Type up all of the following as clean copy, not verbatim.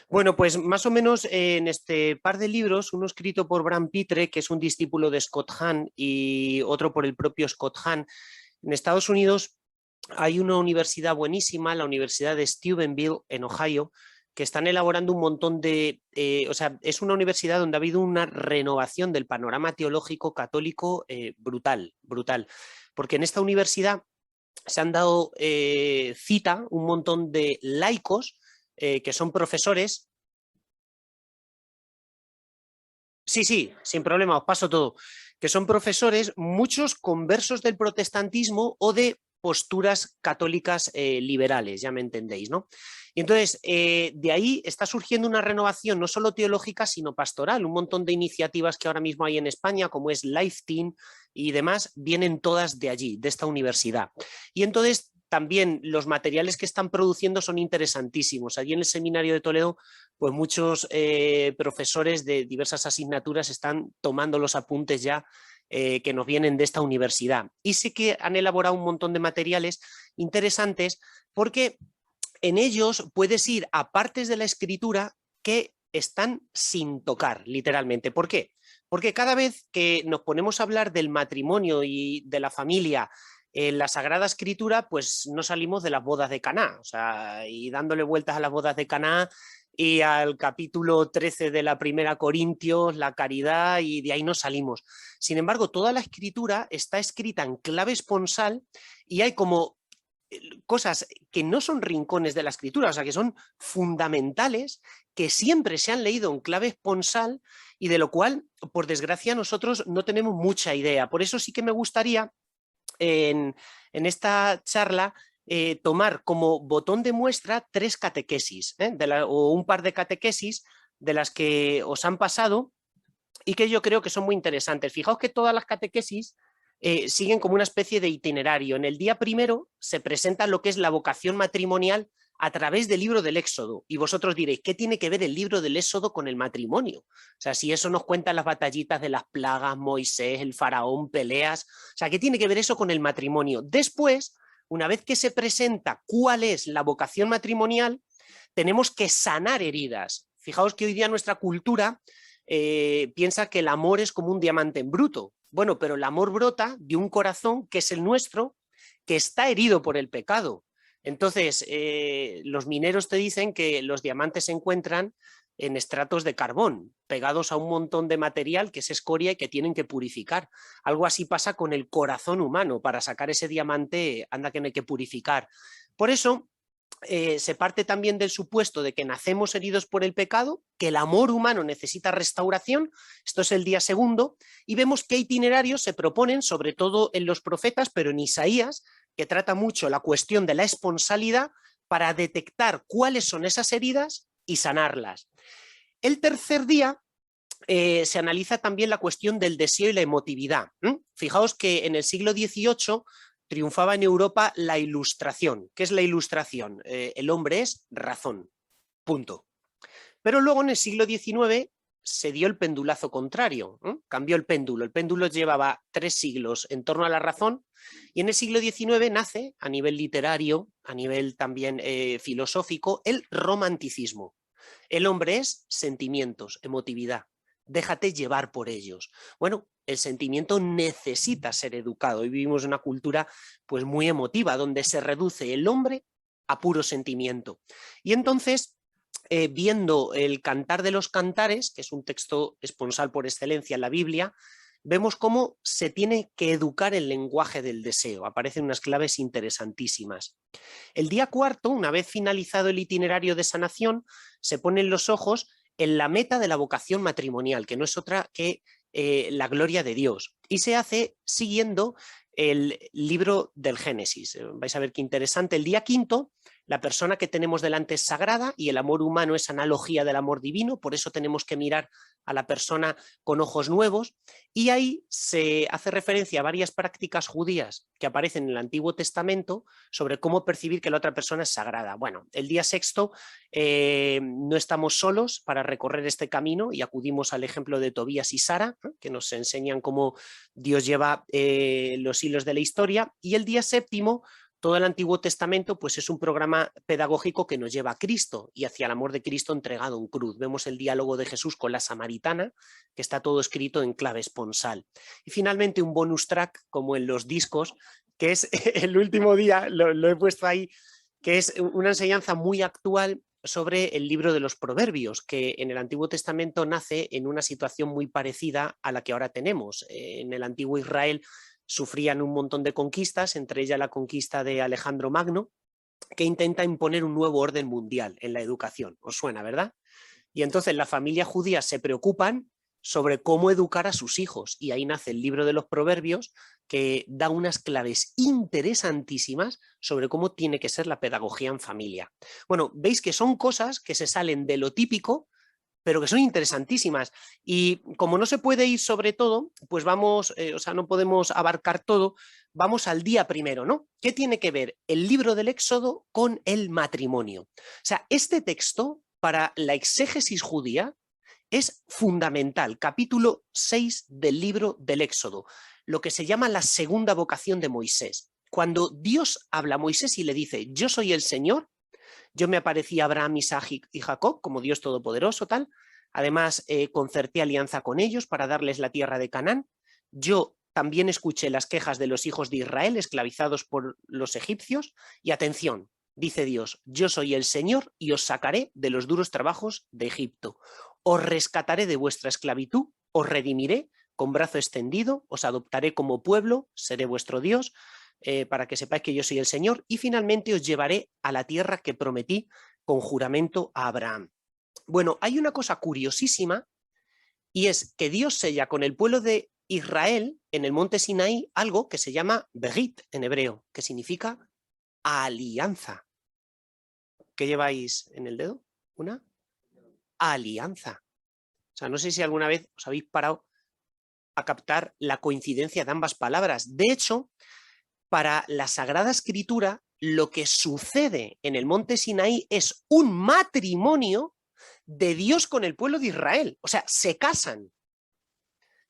Bueno, pues más o menos en este par de libros, uno escrito por Bram Pitre, que es un discípulo de Scott Hahn, y otro por el propio Scott Hahn, en Estados Unidos hay una universidad buenísima, la Universidad de Steubenville, en Ohio, que están elaborando un montón de... o sea, es una universidad donde ha habido una renovación del panorama teológico católico brutal, brutal. Porque en esta universidad se han dado cita un montón de laicos que son profesores. Sí, sí, sin problema, os paso todo. Que son profesores, muchos conversos del protestantismo o de posturas católicas liberales, ya me entendéis, ¿no? Y entonces, de ahí está surgiendo una renovación no solo teológica, sino pastoral. Un montón de iniciativas que ahora mismo hay en España, como es Life Team y demás, vienen todas de allí, de esta universidad. Y entonces también los materiales que están produciendo son interesantísimos. Allí en el Seminario de Toledo, pues muchos profesores de diversas asignaturas están tomando los apuntes ya que nos vienen de esta universidad. Y sí que han elaborado un montón de materiales interesantes porque en ellos puedes ir a partes de la escritura que están sin tocar, literalmente. ¿Por qué? Porque cada vez que nos ponemos a hablar del matrimonio y de la familia en la Sagrada Escritura, pues no salimos de las bodas de Caná, o sea, y dándole vueltas a las bodas de Caná y al capítulo 13 de la Primera Corintios, la caridad, y de ahí no salimos. Sin embargo, toda la escritura está escrita en clave esponsal y hay como cosas que no son rincones de la escritura, o sea, que son fundamentales, que siempre se han leído en clave esponsal y de lo cual, por desgracia, nosotros no tenemos mucha idea. Por eso sí que me gustaría en esta charla tomar como botón de muestra 3 catequesis o un par de catequesis de las que os han pasado y que yo creo que son muy interesantes. Fijaos que todas las catequesis siguen como una especie de itinerario. En el día primero se presenta lo que es la vocación matrimonial a través del libro del Éxodo. Y vosotros diréis, ¿qué tiene que ver el libro del Éxodo con el matrimonio? O sea, si eso nos cuenta las batallitas de las plagas, Moisés, el faraón, peleas. O sea, ¿qué tiene que ver eso con el matrimonio? Después, una vez que se presenta cuál es la vocación matrimonial, tenemos que sanar heridas. Fijaos que hoy día nuestra cultura piensa que el amor es como un diamante en bruto. Bueno, pero el amor brota de un corazón que es el nuestro, que está herido por el pecado. Entonces, los mineros te dicen que los diamantes se encuentran en estratos de carbón, pegados a un montón de material que es escoria y que tienen que purificar. Algo así pasa con el corazón humano. Para sacar ese diamante, anda que no hay que purificar. Por eso, se parte también del supuesto de que nacemos heridos por el pecado, que el amor humano necesita restauración, esto es el día segundo, y vemos qué itinerarios se proponen, sobre todo en los profetas, pero en Isaías, que trata mucho la cuestión de la esponsalidad para detectar cuáles son esas heridas y sanarlas. El tercer día se analiza también la cuestión del deseo y la emotividad. Fijaos que en el siglo XVIII triunfaba en Europa la Ilustración. ¿Qué es la Ilustración? El hombre es razón, punto. Pero luego en el siglo XIX se dio el pendulazo contrario, cambió el péndulo llevaba 3 siglos en torno a la razón y en el siglo XIX nace a nivel literario, a nivel también filosófico, el romanticismo. El hombre es sentimientos, emotividad. Déjate llevar por ellos. Bueno, el sentimiento necesita ser educado y vivimos en una cultura pues muy emotiva donde se reduce el hombre a puro sentimiento. Y entonces, viendo el Cantar de los Cantares, que es un texto esponsal por excelencia en la Biblia, vemos cómo se tiene que educar el lenguaje del deseo. Aparecen unas claves interesantísimas. El día cuarto, una vez finalizado el itinerario de sanación, se ponen los ojos en la meta de la vocación matrimonial, que no es otra que la gloria de Dios. Y se hace siguiendo el libro del Génesis. Vais a ver qué interesante. El día quinto, la persona que tenemos delante es sagrada y el amor humano es analogía del amor divino, por eso tenemos que mirar a la persona con ojos nuevos, y ahí se hace referencia a varias prácticas judías que aparecen en el Antiguo Testamento sobre cómo percibir que la otra persona es sagrada. Bueno, el día sexto no estamos solos para recorrer este camino y acudimos al ejemplo de Tobías y Sara, que nos enseñan cómo Dios lleva los hilos de la historia, y el día séptimo todo el Antiguo Testamento pues, es un programa pedagógico que nos lleva a Cristo y hacia el amor de Cristo entregado en cruz. Vemos el diálogo de Jesús con la samaritana, que está todo escrito en clave esponsal. Y finalmente un bonus track, como en los discos, que es el último día, lo he puesto ahí, que es una enseñanza muy actual sobre el libro de los Proverbios, que en el Antiguo Testamento nace en una situación muy parecida a la que ahora tenemos. En el antiguo Israel sufrían un montón de conquistas, entre ellas la conquista de Alejandro Magno, que intenta imponer un nuevo orden mundial en la educación. ¿Os suena, verdad? Y entonces las familias judías se preocupan sobre cómo educar a sus hijos, y ahí nace el libro de los Proverbios, que da unas claves interesantísimas sobre cómo tiene que ser la pedagogía en familia. Bueno, veis que son cosas que se salen de lo típico, pero que son interesantísimas. Y como no se puede ir sobre todo, pues vamos, o sea, no podemos abarcar todo, vamos al día primero, ¿no? ¿Qué tiene que ver el libro del Éxodo con el matrimonio? O sea, este texto, para la exégesis judía, es fundamental. Capítulo 6 del libro del Éxodo, lo que se llama la segunda vocación de Moisés. Cuando Dios habla a Moisés y le dice, yo soy el Señor, yo me aparecí a Abraham, Isaac y Jacob como Dios Todopoderoso, tal. Además, concerté alianza con ellos para darles la tierra de Canaán. Yo también escuché las quejas de los hijos de Israel esclavizados por los egipcios. Y atención, dice Dios, yo soy el Señor y os sacaré de los duros trabajos de Egipto. Os rescataré de vuestra esclavitud, os redimiré con brazo extendido, os adoptaré como pueblo, seré vuestro Dios, para que sepáis que yo soy el Señor, y finalmente os llevaré a la tierra que prometí con juramento a Abraham. Bueno, hay una cosa curiosísima, y es que Dios sella con el pueblo de Israel en el monte Sinaí algo que se llama Berit en hebreo, que significa alianza. ¿Qué lleváis en el dedo? Una alianza. O sea, no sé si alguna vez os habéis parado a captar la coincidencia de ambas palabras. De hecho, para la Sagrada Escritura, lo que sucede en el monte Sinaí es un matrimonio de Dios con el pueblo de Israel. O sea, se casan.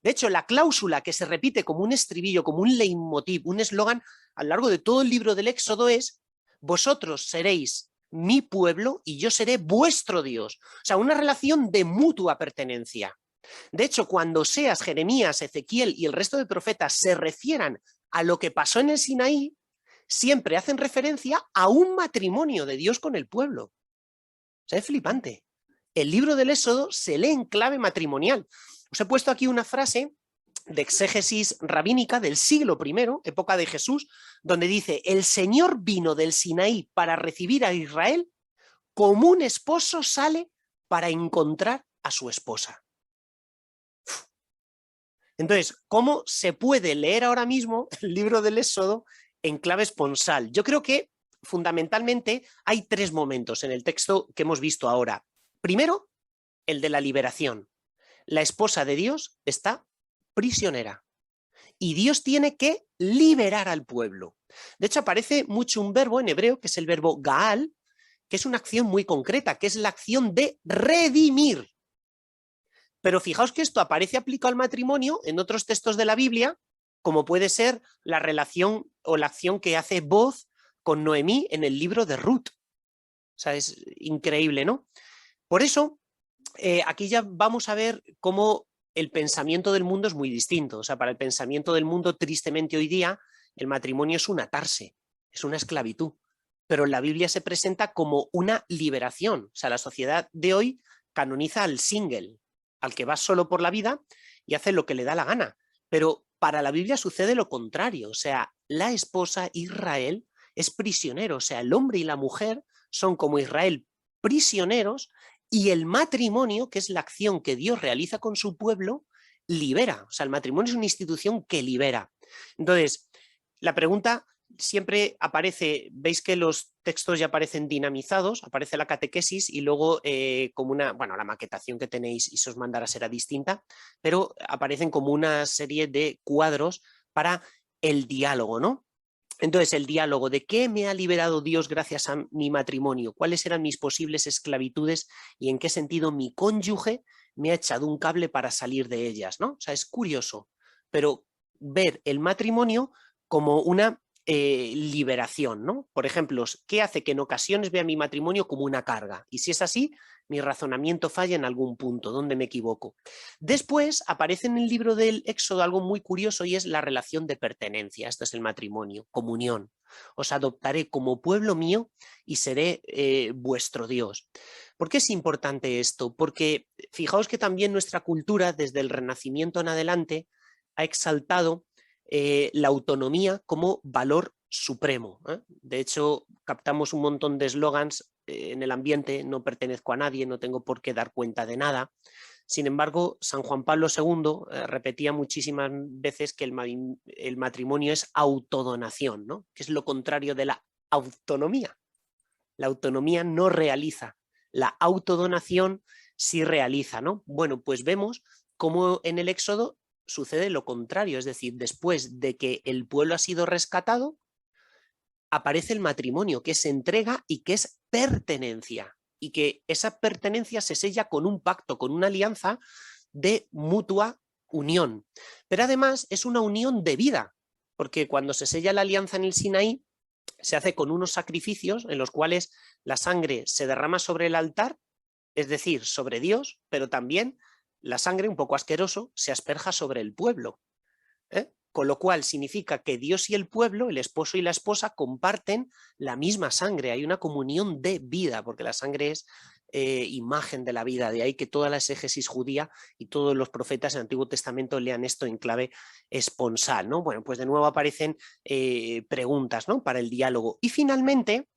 De hecho, la cláusula que se repite como un estribillo, como un leitmotiv, un eslogan a lo largo de todo el libro del Éxodo es: vosotros seréis mi pueblo y yo seré vuestro Dios. O sea, una relación de mutua pertenencia. De hecho, cuando Oseas, Jeremías, Ezequiel y el resto de profetas se refieran a lo que pasó en el Sinaí, siempre hacen referencia a un matrimonio de Dios con el pueblo. O sea, es flipante. El libro del Éxodo se lee en clave matrimonial. Os he puesto aquí una frase de exégesis rabínica del siglo I, época de Jesús, donde dice: el Señor vino del Sinaí para recibir a Israel como un esposo sale para encontrar a su esposa. Entonces, ¿cómo se puede leer ahora mismo el libro del Éxodo en clave esponsal? Yo creo que fundamentalmente hay tres momentos en el texto que hemos visto ahora. Primero, el de la liberación. La esposa de Dios está prisionera y Dios tiene que liberar al pueblo. De hecho, aparece mucho un verbo en hebreo, que es el verbo gaal, que es una acción muy concreta, que es la acción de redimir. Pero fijaos que esto aparece aplicado al matrimonio en otros textos de la Biblia, como puede ser la relación o la acción que hace Booz con Noemí en el libro de Ruth. O sea, es increíble, ¿no? Por eso, aquí ya vamos a ver cómo el pensamiento del mundo es muy distinto. O sea, para el pensamiento del mundo, tristemente hoy día, el matrimonio es un atarse, es una esclavitud. Pero en la Biblia se presenta como una liberación. O sea, la sociedad de hoy canoniza al single, al que va solo por la vida y hace lo que le da la gana. Pero para la Biblia sucede lo contrario. O sea, la esposa Israel es prisionero. O sea, el hombre y la mujer son como Israel prisioneros, y el matrimonio, que es la acción que Dios realiza con su pueblo, libera. O sea, el matrimonio es una institución que libera. Entonces, la pregunta siempre aparece, veis que los textos ya aparecen dinamizados, aparece la catequesis y luego como una, bueno, la maquetación que tenéis y se os mandará será distinta, pero aparecen como una serie de cuadros para el diálogo, ¿no? Entonces, el diálogo: ¿de qué me ha liberado Dios gracias a mi matrimonio? ¿Cuáles eran mis posibles esclavitudes y en qué sentido mi cónyuge me ha echado un cable para salir de ellas, ¿no? O sea, es curioso, pero ver el matrimonio como una liberación, ¿no? Por ejemplo, ¿qué hace que en ocasiones vea mi matrimonio como una carga? Y si es así, mi razonamiento falla en algún punto, ¿dónde me equivoco? Después aparece en el libro del Éxodo algo muy curioso y es la relación de pertenencia. Esto es el matrimonio, comunión. Os adoptaré como pueblo mío y seré vuestro Dios. ¿Por qué es importante esto? Porque fijaos que también nuestra cultura, desde el Renacimiento en adelante, ha exaltado la autonomía como valor supremo. De hecho, captamos un montón de eslogans en el ambiente: no pertenezco a nadie, no tengo por qué dar cuenta de nada. Sin embargo, San Juan Pablo II repetía muchísimas veces que el matrimonio es autodonación, ¿no? Que es lo contrario de la autonomía. La autonomía no realiza, la autodonación sí realiza, ¿no? Bueno, pues vemos cómo en el Éxodo sucede lo contrario, es decir, después de que el pueblo ha sido rescatado, aparece el matrimonio, que es entrega y que es pertenencia, y que esa pertenencia se sella con un pacto, con una alianza de mutua unión. Pero además es una unión de vida, porque cuando se sella la alianza en el Sinaí, se hace con unos sacrificios en los cuales la sangre se derrama sobre el altar, es decir, sobre Dios, pero también la sangre, un poco asqueroso, se asperja sobre el pueblo. Con lo cual significa que Dios y el pueblo, el esposo y la esposa, comparten la misma sangre. Hay una comunión de vida, porque la sangre es imagen de la vida. De ahí que toda la exégesis judía y todos los profetas del Antiguo Testamento lean esto en clave esponsal, ¿no? Bueno, pues de nuevo aparecen preguntas, ¿no?, para el diálogo. Y finalmente,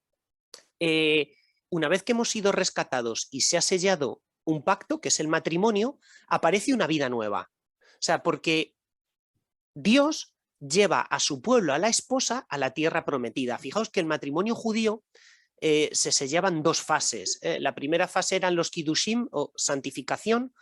una vez que hemos sido rescatados y se ha sellado un pacto, que es el matrimonio, aparece una vida nueva. O sea, porque Dios lleva a su pueblo, a la esposa, a la tierra prometida. Fijaos que el matrimonio judío se sellaban dos fases. La primera fase eran los kiddushim o santificación,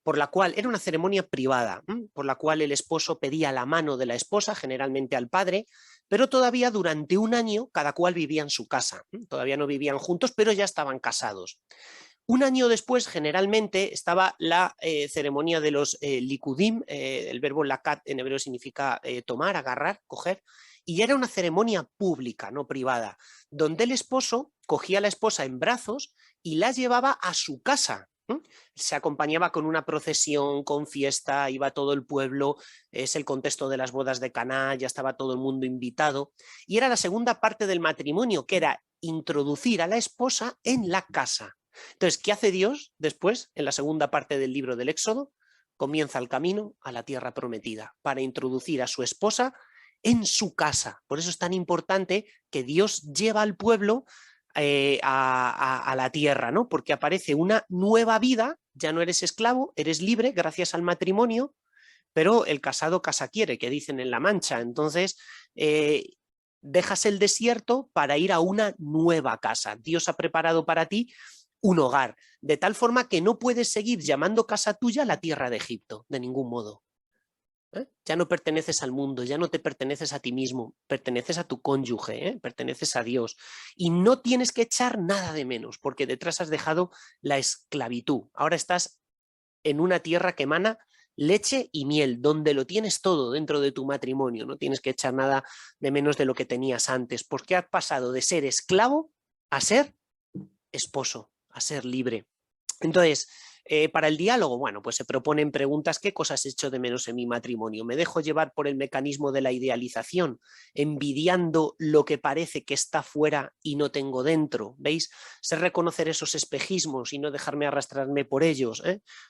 por la cual era una ceremonia privada, por la cual el esposo pedía la mano de la esposa, generalmente al padre, pero todavía durante un año cada cual vivía en su casa. Todavía no vivían juntos, pero ya estaban casados. Un año después, generalmente, estaba la ceremonia de los likudim, el verbo lakat en hebreo significa tomar, agarrar, coger, y era una ceremonia pública, no privada, donde el esposo cogía a la esposa en brazos y la llevaba a su casa. Se acompañaba con una procesión, con fiesta, iba todo el pueblo, es el contexto de las bodas de Caná, ya estaba todo el mundo invitado, y era la segunda parte del matrimonio, que era introducir a la esposa en la casa. Entonces, ¿qué hace Dios después, en la segunda parte del libro del Éxodo? Comienza el camino a la tierra prometida para introducir a su esposa en su casa. Por eso es tan importante que Dios lleva al pueblo a la tierra, ¿no? Porque aparece una nueva vida, ya no eres esclavo, eres libre gracias al matrimonio, pero el casado casa quiere, que dicen en La Mancha. Entonces, dejas el desierto para ir a una nueva casa. Dios ha preparado para ti un hogar, de tal forma que no puedes seguir llamando casa tuya la tierra de Egipto, de ningún modo. Ya no perteneces al mundo, ya no te perteneces a ti mismo, perteneces a tu cónyuge, perteneces a Dios. Y no tienes que echar nada de menos, porque detrás has dejado la esclavitud. Ahora estás en una tierra que emana leche y miel, donde lo tienes todo dentro de tu matrimonio. No tienes que echar nada de menos de lo que tenías antes, porque has pasado de ser esclavo a ser esposo, a ser libre. Entonces, para el diálogo, bueno, pues se proponen preguntas: ¿qué cosas echo de menos en mi matrimonio? ¿Me dejo llevar por el mecanismo de la idealización, envidiando lo que parece que está fuera y no tengo dentro? ¿Veis? Sé reconocer esos espejismos y no dejarme arrastrarme por ellos.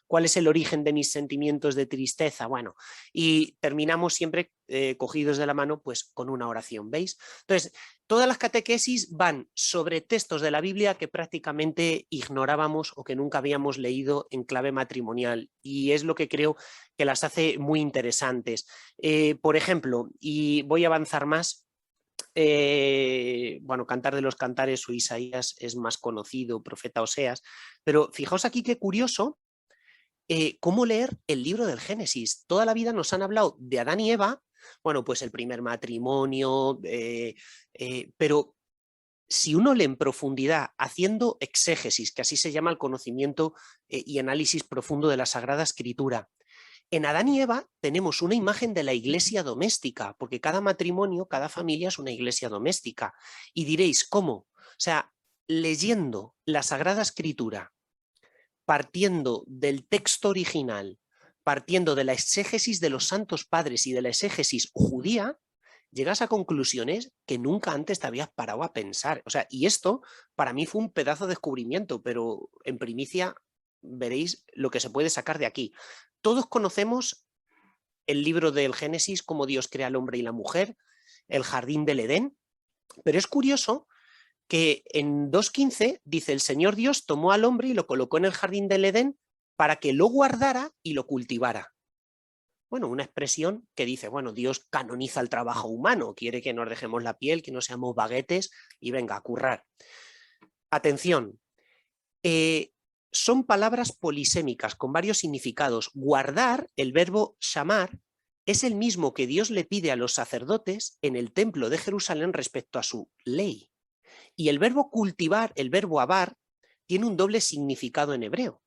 ¿Cuál es el origen de mis sentimientos de tristeza? Bueno, y terminamos siempre cogidos de la mano, pues con una oración, ¿veis? Entonces, todas las catequesis van sobre textos de la Biblia que prácticamente ignorábamos o que nunca habíamos leído en clave matrimonial, y es lo que creo que las hace muy interesantes. Por ejemplo, y voy a avanzar más, bueno, Cantar de los Cantares o Isaías es más conocido, Profeta Oseas, pero fijaos aquí qué curioso cómo leer el libro del Génesis. Toda la vida nos han hablado de Adán y Eva, bueno, pues el primer matrimonio, pero si uno lee en profundidad, haciendo exégesis, que así se llama el conocimiento y análisis profundo de la Sagrada Escritura, En Adán y Eva tenemos una imagen de la iglesia doméstica, porque cada matrimonio, cada familia es una iglesia doméstica. Y diréis, ¿cómo? O sea, leyendo la Sagrada Escritura, partiendo del texto original, partiendo de la exégesis de los santos padres y de la exégesis judía, llegas a conclusiones que nunca antes te habías parado a pensar. O sea, y esto para mí fue un pedazo de descubrimiento, pero en primicia veréis lo que se puede sacar de aquí. Todos conocemos el libro del Génesis, cómo Dios crea al hombre y la mujer, el jardín del Edén, pero es curioso que en 2.15 dice: el Señor Dios tomó al hombre y lo colocó en el jardín del Edén para que lo guardara y lo cultivara. Bueno, una expresión que dice, bueno, Dios canoniza el trabajo humano, quiere que nos dejemos la piel, que no seamos baguetes y venga a currar. Atención, son palabras polisémicas con varios significados. Guardar, el verbo shamar, es el mismo que Dios le pide a los sacerdotes en el templo de Jerusalén respecto a su ley. Y el verbo cultivar, el verbo abar, tiene un doble significado en hebreo.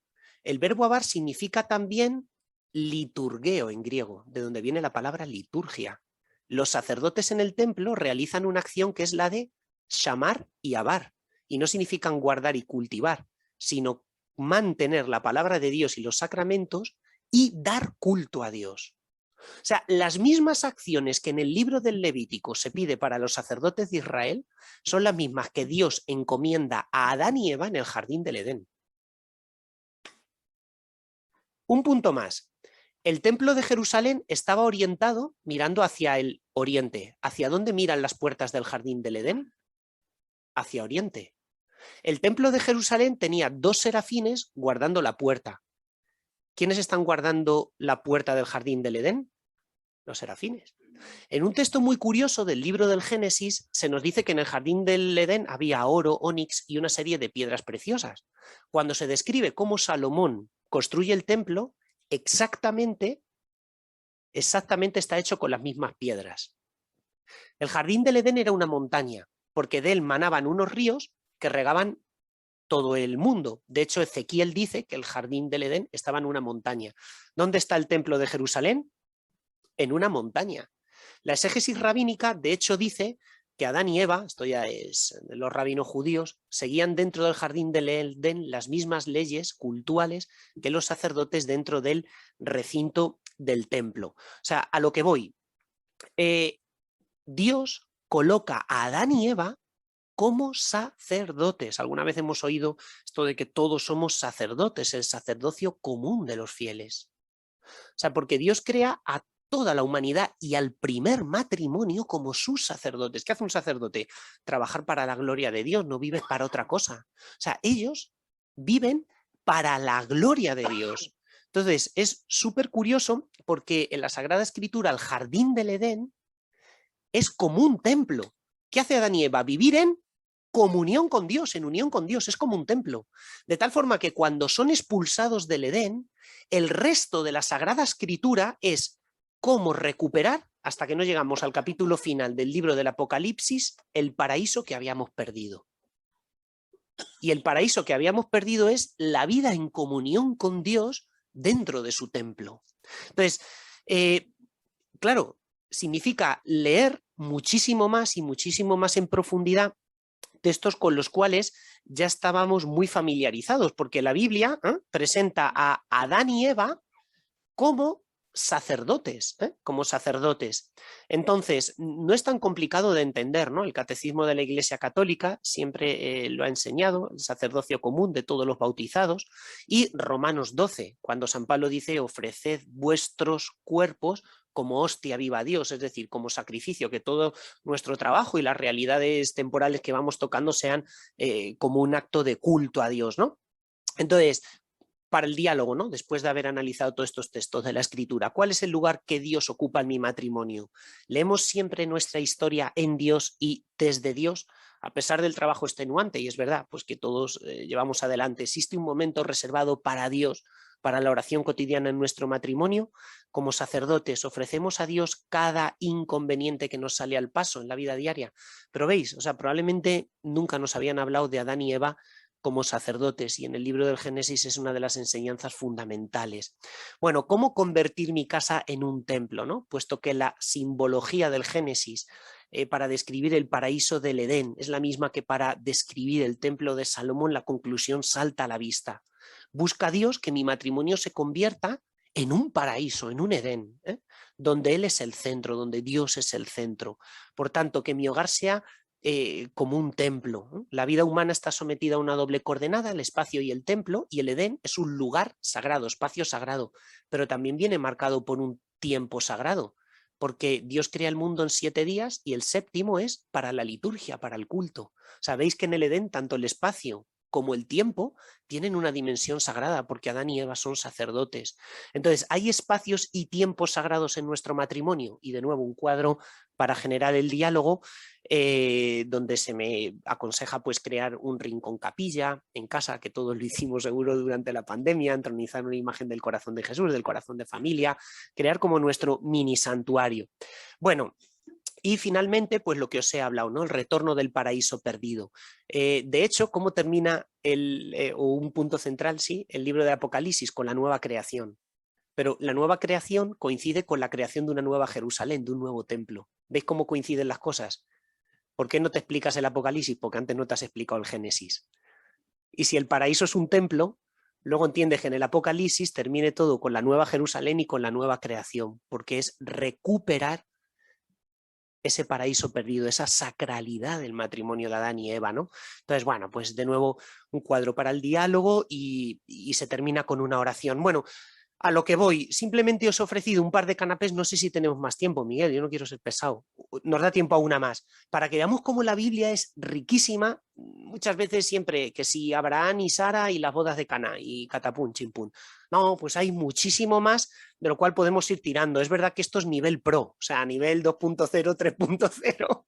El verbo abar significa también liturgueo en griego, de donde viene la palabra liturgia. Los sacerdotes en el templo realizan una acción que es la de shamar y abar, y no significan guardar y cultivar, sino mantener la palabra de Dios y los sacramentos y dar culto a Dios. O sea, las mismas acciones que en el libro del Levítico se pide para los sacerdotes de Israel son las mismas que Dios encomienda a Adán y Eva en el jardín del Edén. Un punto más. El templo de Jerusalén estaba orientado mirando hacia el oriente. ¿Hacia dónde miran las puertas del jardín del Edén? Hacia oriente. El templo de Jerusalén tenía 2 serafines guardando la puerta. ¿Quiénes están guardando la puerta del jardín del Edén? Los serafines. En un texto muy curioso del libro del Génesis se nos dice que en el jardín del Edén había oro, onix y una serie de piedras preciosas. Cuando se describe cómo Salomón construye el templo, exactamente está hecho con las mismas piedras. El jardín del Edén era una montaña, porque de él manaban unos ríos que regaban todo el mundo. De hecho, Ezequiel dice que el jardín del Edén estaba en una montaña. ¿Dónde está el templo de Jerusalén? En una montaña. La exégesis rabínica, de hecho, dice que Adán y Eva, esto ya es de los rabinos judíos, seguían dentro del jardín del Edén las mismas leyes cultuales que los sacerdotes dentro del recinto del templo. O sea, a lo que voy, Dios coloca a Adán y Eva como sacerdotes. Alguna vez hemos oído esto de que todos somos sacerdotes, el sacerdocio común de los fieles. O sea, porque Dios crea a toda la humanidad y al primer matrimonio como sus sacerdotes. ¿Qué hace un sacerdote? Trabajar para la gloria de Dios, no vive para otra cosa. O sea, ellos viven para la gloria de Dios. Entonces, es súper curioso porque en la Sagrada Escritura el jardín del Edén es como un templo. ¿Qué hace Adán y Eva? Vivir en comunión con Dios, en unión con Dios, es como un templo. De tal forma que cuando son expulsados del Edén, el resto de la Sagrada Escritura es cómo recuperar, hasta que no llegamos al capítulo final del libro del Apocalipsis, el paraíso que habíamos perdido. Y el paraíso que habíamos perdido es la vida en comunión con Dios dentro de su templo. Entonces, claro, significa leer muchísimo más y muchísimo más en profundidad textos con los cuales ya estábamos muy familiarizados, porque la Biblia presenta a Adán y Eva como sacerdotes, como sacerdotes. Entonces, no es tan complicado de entender, ¿no? El catecismo de la Iglesia Católica siempre lo ha enseñado, el sacerdocio común de todos los bautizados, y Romanos 12, cuando San Pablo dice: ofreced vuestros cuerpos como hostia viva a Dios, es decir, como sacrificio, que todo nuestro trabajo y las realidades temporales que vamos tocando sean como un acto de culto a Dios, ¿no? Entonces, para el diálogo, ¿no? Después de haber analizado todos estos textos de la Escritura, ¿cuál es el lugar que Dios ocupa en mi matrimonio? ¿Leemos siempre nuestra historia en Dios y desde Dios? A pesar del trabajo extenuante, y es verdad, pues que todos llevamos adelante, ¿existe un momento reservado para Dios, para la oración cotidiana en nuestro matrimonio? Como sacerdotes, ofrecemos a Dios cada inconveniente que nos sale al paso en la vida diaria. Pero veis, o sea, probablemente nunca nos habían hablado de Adán y Eva como sacerdotes, y en el libro del Génesis es una de las enseñanzas fundamentales. Bueno, ¿cómo convertir mi casa en un templo, ¿no? Puesto que la simbología del Génesis para describir el paraíso del Edén es la misma que para describir el templo de Salomón, la conclusión salta a la vista. Busca a Dios que mi matrimonio se convierta en un paraíso, en un Edén, donde Él es el centro, donde Dios es el centro. Por tanto, que mi hogar sea como un templo, ¿no? La vida humana está sometida a una doble coordenada, el espacio y el templo, y el Edén es un lugar sagrado, espacio sagrado, pero también viene marcado por un tiempo sagrado, porque Dios crea el mundo en 7 días y el séptimo es para la liturgia, para el culto. Sabéis que en el Edén tanto el espacio como el tiempo tienen una dimensión sagrada, porque Adán y Eva son sacerdotes. Entonces, hay espacios y tiempos sagrados en nuestro matrimonio, y de nuevo un cuadro para generar el diálogo, donde se me aconseja pues crear un rincón capilla en casa, que todos lo hicimos seguro durante la pandemia, entronizar una imagen del corazón de Jesús, del corazón de familia, crear como nuestro mini santuario. Bueno, y finalmente, pues lo que os he hablado, ¿no? El retorno del paraíso perdido. De hecho, ¿cómo termina o un punto central, sí, el libro de Apocalipsis? Con la nueva creación. Pero la nueva creación coincide con la creación de una nueva Jerusalén, de un nuevo templo. ¿Veis cómo coinciden las cosas? ¿Por qué no te explicas el Apocalipsis? Porque antes no te has explicado el Génesis. Y si el paraíso es un templo, luego entiendes que en el Apocalipsis termine todo con la nueva Jerusalén y con la nueva creación, porque es recuperar ese paraíso perdido, esa sacralidad del matrimonio de Adán y Eva, ¿no? Entonces, bueno, pues de nuevo un cuadro para el diálogo y se termina con una oración. Bueno, a lo que voy, simplemente os he ofrecido un par de canapés, no sé si tenemos más tiempo, Miguel, yo no quiero ser pesado, nos da tiempo a una más, para que veamos cómo la Biblia es riquísima, muchas veces siempre, que si Abraham y Sara y las bodas de Caná y catapum, chimpún. No, pues hay muchísimo más de lo cual podemos ir tirando. Es verdad que esto es nivel pro, o sea, nivel 2.0, 3.0,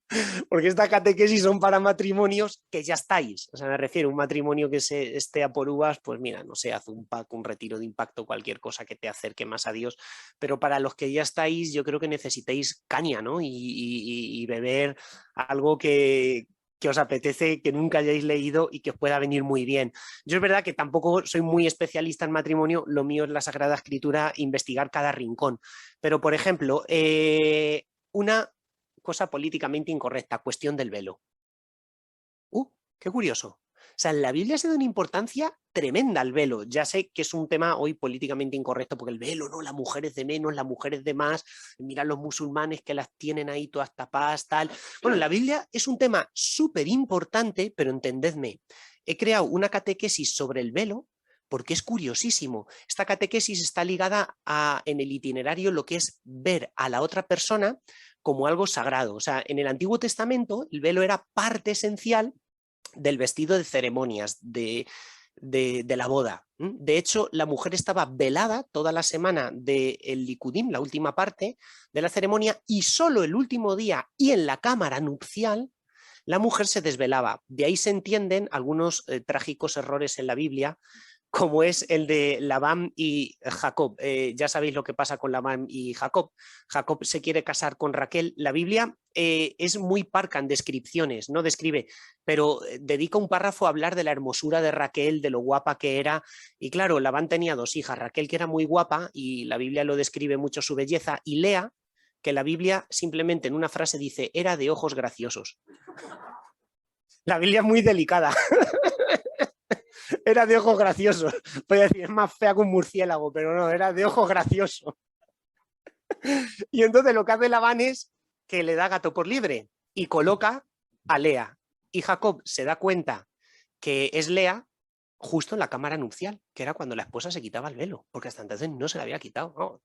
porque esta catequesis son para matrimonios que ya estáis. O sea, me refiero a un matrimonio que se esté a por uvas, pues mira, no sé, haz un pack, un retiro de impacto, cualquier cosa que te acerque más a Dios. Pero para los que ya estáis, yo creo que necesitáis caña, ¿no? Y beber algo que os apetece, que nunca hayáis leído y que os pueda venir muy bien. Yo es verdad que tampoco soy muy especialista en matrimonio, lo mío es la Sagrada Escritura, investigar cada rincón. Pero, por ejemplo, una cosa políticamente incorrecta, cuestión del velo. Qué curioso. O sea, en la Biblia se da una importancia tremenda al velo. Ya sé que es un tema hoy políticamente incorrecto, porque el velo, no, la mujer es de menos, la mujer es de más. Mira los musulmanes que las tienen ahí todas tapadas, tal. Bueno, la Biblia es un tema súper importante, pero entendedme, he creado una catequesis sobre el velo porque es curiosísimo. Esta catequesis está ligada en el itinerario lo que es ver a la otra persona como algo sagrado. O sea, en el Antiguo Testamento el velo era parte esencial del vestido de ceremonias, de la boda. De hecho, la mujer estaba velada toda la semana del Likudim, la última parte de la ceremonia, y solo el último día y en la cámara nupcial la mujer se desvelaba. De ahí se entienden algunos trágicos errores en la Biblia, como es el de Labán y Jacob. Ya sabéis lo que pasa con Labán y Jacob. Jacob se quiere casar con Raquel. La Biblia es muy parca en descripciones, no describe, pero dedica un párrafo a hablar de la hermosura de Raquel, de lo guapa que era. Y claro, Labán tenía 2 hijas, Raquel, que era muy guapa, y la Biblia lo describe mucho su belleza, y Lea, que la Biblia simplemente en una frase dice, era de ojos graciosos. La Biblia es muy delicada. Era de ojos graciosos. Voy a decir, es más fea que un murciélago, pero no, era de ojos graciosos. Y entonces lo que hace Labán es que le da gato por liebre y coloca a Lea. Y Jacob se da cuenta que es Lea justo en la cámara nupcial, que era cuando la esposa se quitaba el velo, porque hasta entonces no se la había quitado, ¿no?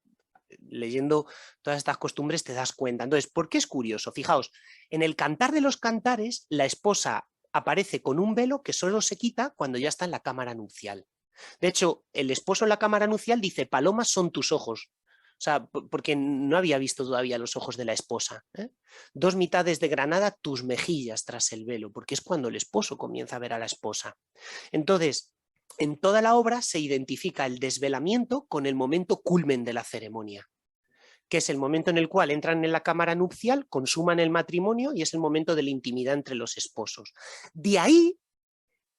Leyendo todas estas costumbres te das cuenta. Entonces, ¿por qué es curioso? Fijaos, en el Cantar de los Cantares, la esposa aparece con un velo que solo se quita cuando ya está en la cámara nupcial. De hecho, el esposo en la cámara nupcial dice, palomas son tus ojos. O sea, porque no había visto todavía los ojos de la esposa. 2 mitades de granada, tus mejillas tras el velo, porque es cuando el esposo comienza a ver a la esposa. Entonces, en toda la obra se identifica el desvelamiento con el momento culmen de la ceremonia, que es el momento en el cual entran en la cámara nupcial, consuman el matrimonio y es el momento de la intimidad entre los esposos. De ahí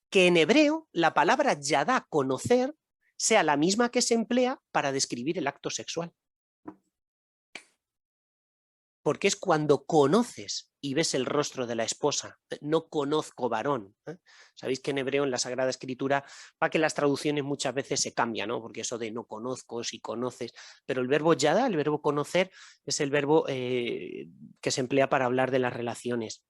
que en hebreo la palabra yadá, conocer, sea la misma que se emplea para describir el acto sexual. Porque es cuando conoces y ves el rostro de la esposa, no conozco varón. Sabéis que en hebreo, en la Sagrada Escritura, para que las traducciones muchas veces se cambian, ¿no? Porque eso de no conozco, si conoces, pero el verbo yada, el verbo conocer, es el verbo que se emplea para hablar de las relaciones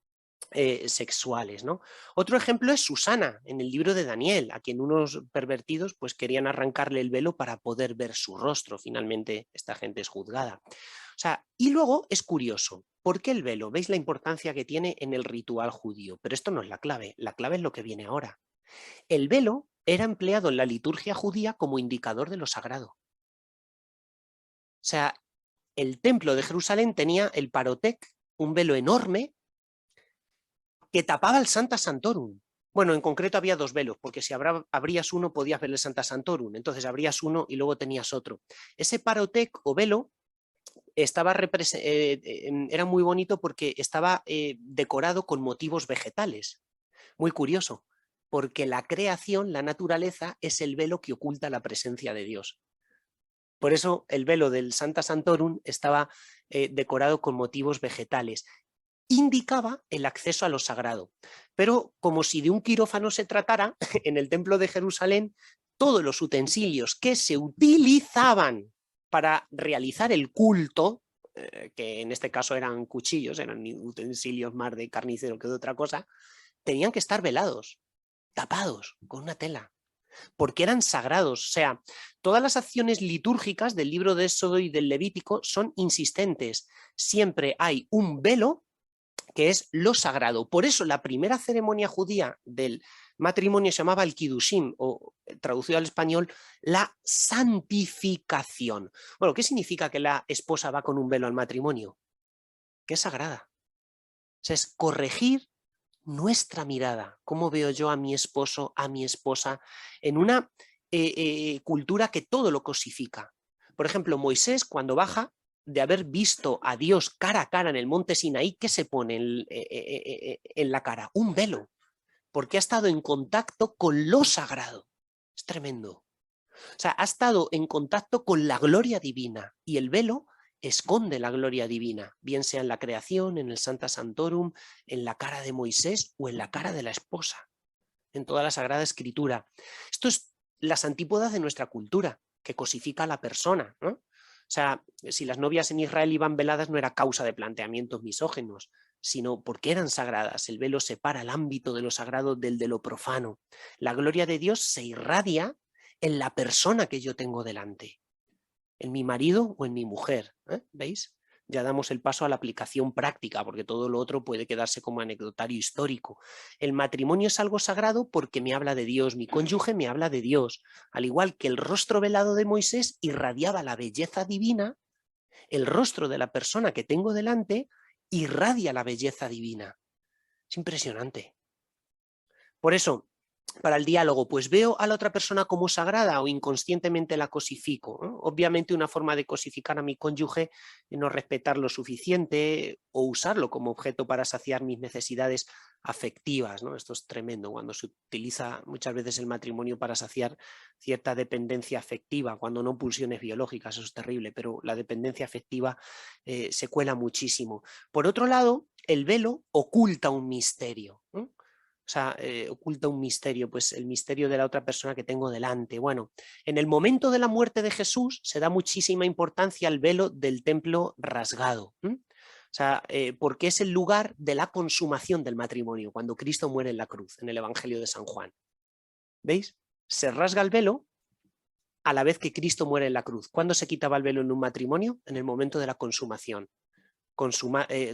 sexuales, ¿no? Otro ejemplo es Susana, en el libro de Daniel, a quien unos pervertidos pues querían arrancarle el velo para poder ver su rostro. Finalmente esta gente es juzgada. O sea, y luego es curioso, ¿por qué el velo? ¿Veis la importancia que tiene en el ritual judío? Pero esto no es la clave es lo que viene ahora. El velo era empleado en la liturgia judía como indicador de lo sagrado. O sea, el templo de Jerusalén tenía el parotec, un velo enorme que tapaba el Sancta Sanctorum. Bueno, en concreto había dos velos, porque si abrías uno podías ver el Sancta Sanctorum, entonces abrías uno y luego tenías otro. Ese parotec o velo era muy bonito porque estaba decorado con motivos vegetales. Muy curioso, porque la creación, la naturaleza, es el velo que oculta la presencia de Dios. Por eso el velo del Sancta Sanctorum estaba decorado con motivos vegetales. Indicaba el acceso a lo sagrado. Pero como si de un quirófano se tratara, en el templo de Jerusalén, todos los utensilios que se utilizaban para realizar el culto, que en este caso eran cuchillos, eran utensilios más de carnicero que de otra cosa, tenían que estar velados, tapados con una tela, porque eran sagrados. O sea, todas las acciones litúrgicas del libro de Éxodo y del Levítico son insistentes. Siempre hay un velo que es lo sagrado. Por eso la primera ceremonia judía del matrimonio se llamaba el Kiddushim, o traducido al español, la santificación. Bueno, ¿qué significa que la esposa va con un velo al matrimonio? Que es sagrada. O sea, es corregir nuestra mirada. ¿Cómo veo yo a mi esposo, a mi esposa, en una cultura que todo lo cosifica? Por ejemplo, Moisés, cuando baja de haber visto a Dios cara a cara en el monte Sinaí, ¿qué se pone en la cara? Un velo, porque ha estado en contacto con lo sagrado. Es tremendo. O sea, ha estado en contacto con la gloria divina y el velo esconde la gloria divina, bien sea en la creación, en el Sancta Sanctorum, en la cara de Moisés o en la cara de la esposa, en toda la Sagrada Escritura. Esto es las antípodas de nuestra cultura, que cosifica a la persona, ¿no? O sea, si las novias en Israel iban veladas no era causa de planteamientos misóginos, sino porque eran sagradas. El velo separa el ámbito de lo sagrado del de lo profano. La gloria de Dios se irradia en la persona que yo tengo delante, en mi marido o en mi mujer. ¿Veis? Ya damos el paso a la aplicación práctica, porque todo lo otro puede quedarse como anecdotario histórico. El matrimonio es algo sagrado porque me habla de Dios, mi cónyuge me habla de Dios. Al igual que el rostro velado de Moisés irradiaba la belleza divina, el rostro de la persona que tengo delante irradia la belleza divina. Es impresionante. Por eso, para el diálogo, pues veo a la otra persona como sagrada o inconscientemente la cosifico, ¿no? Obviamente una forma de cosificar a mi cónyuge es no respetar lo suficiente o usarlo como objeto para saciar mis necesidades afectivas, ¿no? Esto es tremendo cuando se utiliza muchas veces el matrimonio para saciar cierta dependencia afectiva, cuando no pulsiones biológicas, eso es terrible, pero la dependencia afectiva se cuela muchísimo. Por otro lado, el velo oculta un misterio, ¿no? O sea, oculta un misterio, pues el misterio de la otra persona que tengo delante. Bueno, en el momento de la muerte de Jesús se da muchísima importancia al velo del templo rasgado. O sea, porque es el lugar de la consumación del matrimonio, cuando Cristo muere en la cruz, en el Evangelio de San Juan. ¿Veis? Se rasga el velo a la vez que Cristo muere en la cruz. ¿Cuándo se quitaba el velo en un matrimonio? En el momento de la consumación.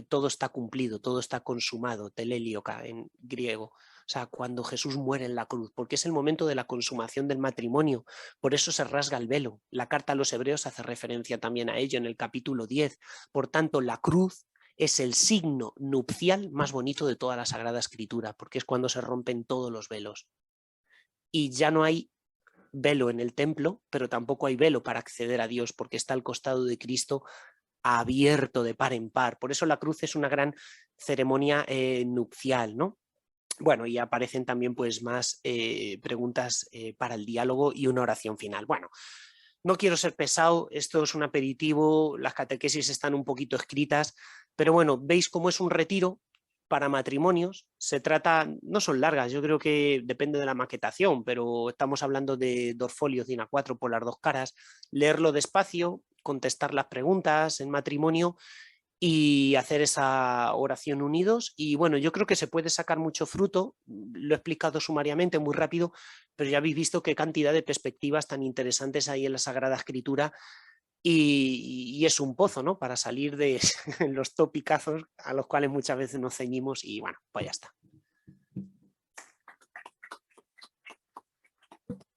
Todo está cumplido, todo está consumado, telelioka en griego. O sea, cuando Jesús muere en la cruz, porque es el momento de la consumación del matrimonio, por eso se rasga el velo. La carta a los Hebreos hace referencia también a ello en el capítulo 10. Por tanto, la cruz es el signo nupcial más bonito de toda la Sagrada Escritura, porque es cuando se rompen todos los velos. Y ya no hay velo en el templo, pero tampoco hay velo para acceder a Dios, porque está al costado de Cristo abierto de par en par. Por eso la cruz es una gran ceremonia nupcial, ¿no? Bueno, y aparecen también pues más preguntas para el diálogo y una oración final. Bueno, no quiero ser pesado, esto es un aperitivo, las catequesis están un poquito escritas, pero bueno, veis cómo es un retiro para matrimonios. Se trata, no son largas, yo creo que depende de la maquetación, pero estamos hablando de 2 folios de A4 por las 2 caras, leerlo despacio, contestar las preguntas en matrimonio y hacer esa oración unidos. Y bueno, yo creo que se puede sacar mucho fruto, lo he explicado sumariamente, muy rápido, pero ya habéis visto qué cantidad de perspectivas tan interesantes hay en la Sagrada Escritura y es un pozo, ¿no? Para salir de los topicazos a los cuales muchas veces nos ceñimos y bueno, pues ya está.